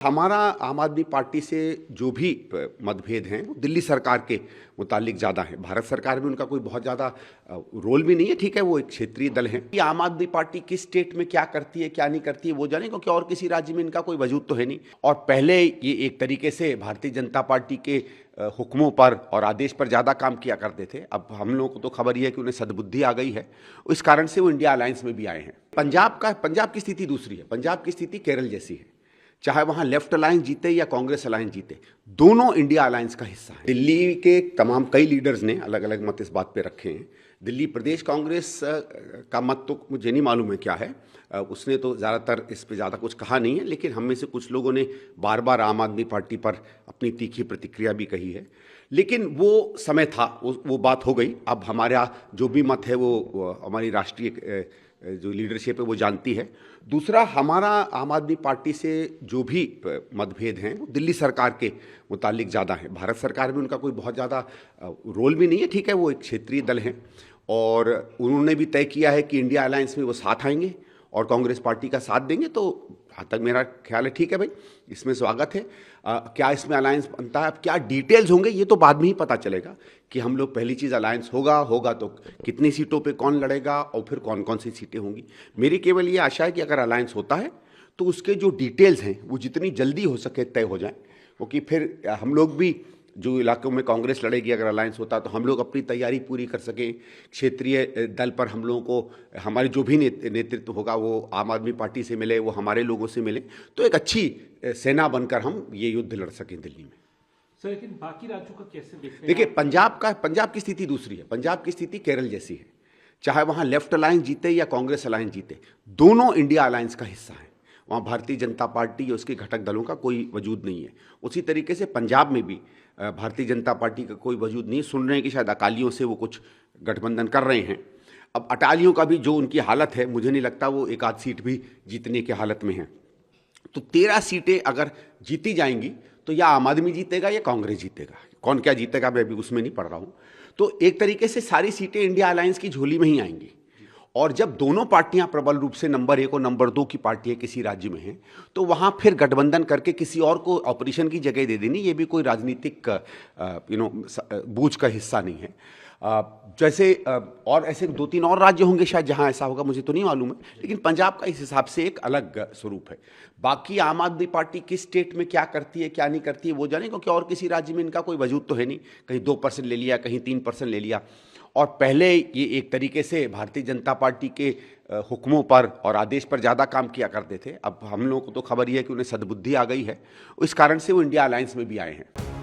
हमारा आम आदमी पार्टी से जो भी मतभेद हैं वो दिल्ली सरकार के मुतालिक ज़्यादा है। भारत सरकार में उनका कोई बहुत ज़्यादा रोल भी नहीं है। ठीक है, वो एक क्षेत्रीय दल है। ये आम आदमी पार्टी किस स्टेट में क्या करती है क्या नहीं करती है वो जाने, क्योंकि और किसी राज्य में इनका कोई वजूद तो है नहीं। और पहले ये एक तरीके से भारतीय जनता पार्टी के हुक्मों पर और आदेश पर ज़्यादा काम किया करते थे। अब हम लोगों को तो खबर ये है कि उन्हें सद्बुद्धि आ गई है, इस कारण से वो इंडिया अलायंस में भी आए हैं। पंजाब की स्थिति दूसरी है। पंजाब की स्थिति केरल जैसी है। चाहे वहां लेफ्ट अलायंस जीते या कांग्रेस अलायंस जीते, दोनों इंडिया अलायंस का हिस्सा है। दिल्ली के तमाम कई लीडर्स ने अलग अलग मत इस बात पे रखे हैं। दिल्ली प्रदेश कांग्रेस का मत तो मुझे नहीं मालूम है क्या है, उसने तो ज़्यादातर इस पे ज़्यादा कुछ कहा नहीं है, लेकिन हम में से कुछ लोगों ने बार बार आम आदमी पार्टी पर अपनी तीखी प्रतिक्रिया भी कही है। लेकिन वो समय था, वो बात हो गई। अब हमारा जो भी मत है वो हमारी राष्ट्रीय जो लीडरशिप है वो जानती है। दूसरा, हमारा आम आदमी पार्टी से जो भी मतभेद हैं वो दिल्ली सरकार के मुतालिक ज़्यादा है। भारत सरकार में उनका कोई बहुत ज़्यादा रोल भी नहीं है। ठीक है, वो एक क्षेत्रीय दल हैं और उन्होंने भी तय किया है कि इंडिया अलायंस में वो साथ आएंगे और कांग्रेस पार्टी का साथ देंगे। तो जहाँ तक मेरा ख्याल है ठीक है भाई, इसमें स्वागत है। क्या इसमें अलायंस बनता है, अब क्या डिटेल्स होंगे ये तो बाद में ही पता चलेगा कि हम लोग, पहली चीज़ अलायंस होगा तो कितनी सीटों पे कौन लड़ेगा और फिर कौन कौन सी सीटें होंगी। मेरी केवल ये आशा है कि अगर अलायंस होता है तो उसके जो डिटेल्स हैं वो जितनी जल्दी हो सके तय हो जाए, क्योंकि फिर हम लोग भी जो इलाकों में कांग्रेस लड़ेगी अगर अलायंस होता तो हम लोग अपनी तैयारी पूरी कर सकें। क्षेत्रीय दल पर हम लोगों को हमारे जो भी नेतृत्व होगा वो आम आदमी पार्टी से मिले, वो हमारे लोगों से मिले, तो एक अच्छी सेना बनकर हम ये युद्ध लड़ सकें दिल्ली में। सर, लेकिन बाकी राज्यों का कैसे देखते हैं? देखिए, पंजाब की स्थिति दूसरी है। पंजाब की स्थिति केरल जैसी है। चाहे वहाँ लेफ्ट अलायंस जीते या कांग्रेस अलायंस जीते, दोनों इंडिया अलायंस का हिस्सा है। वहाँ भारतीय जनता पार्टी या उसके घटक दलों का कोई वजूद नहीं है। उसी तरीके से पंजाब में भी भारतीय जनता पार्टी का कोई वजूद नहीं है। सुन रहे हैं कि शायद अकालियों से वो कुछ गठबंधन कर रहे हैं। अब अकालियों का भी जो उनकी हालत है, मुझे नहीं लगता वो एक आध सीट भी जीतने की हालत में है। तो 13 सीटें अगर जीती जाएंगी तो या आम आदमी जीतेगा या कांग्रेस जीतेगा। कौन क्या जीतेगा मैं भी उसमें नहीं पढ़ रहा हूँ। तो एक तरीके से सारी सीटें इंडिया अलायंस की झोली में ही आएंगी। और जब दोनों पार्टियां प्रबल रूप से नंबर 1 और नंबर 2 की पार्टियां किसी राज्य में हैं, तो वहां फिर गठबंधन करके किसी और को ऑपरेशन की जगह दे देनी, ये भी कोई राजनीतिक बूझ का हिस्सा नहीं है। जैसे और ऐसे 2-3 और राज्य होंगे शायद जहां ऐसा होगा, मुझे तो नहीं मालूम है, लेकिन पंजाब का इस हिसाब से एक अलग स्वरूप है। बाकी आम आदमी पार्टी किस स्टेट में क्या करती है क्या नहीं करती है वो जाने, क्योंकि और किसी राज्य में इनका कोई वजूद तो है नहीं। कहीं 2% ले लिया, कहीं 3% ले लिया। और पहले ये एक तरीके से भारतीय जनता पार्टी के हुक्मों पर और आदेश पर ज़्यादा काम किया करते थे। अब हम लोगों को तो खबर ये है कि उन्हें सद्बुद्धि आ गई है, इस कारण से वो इंडिया अलायंस में भी आए हैं।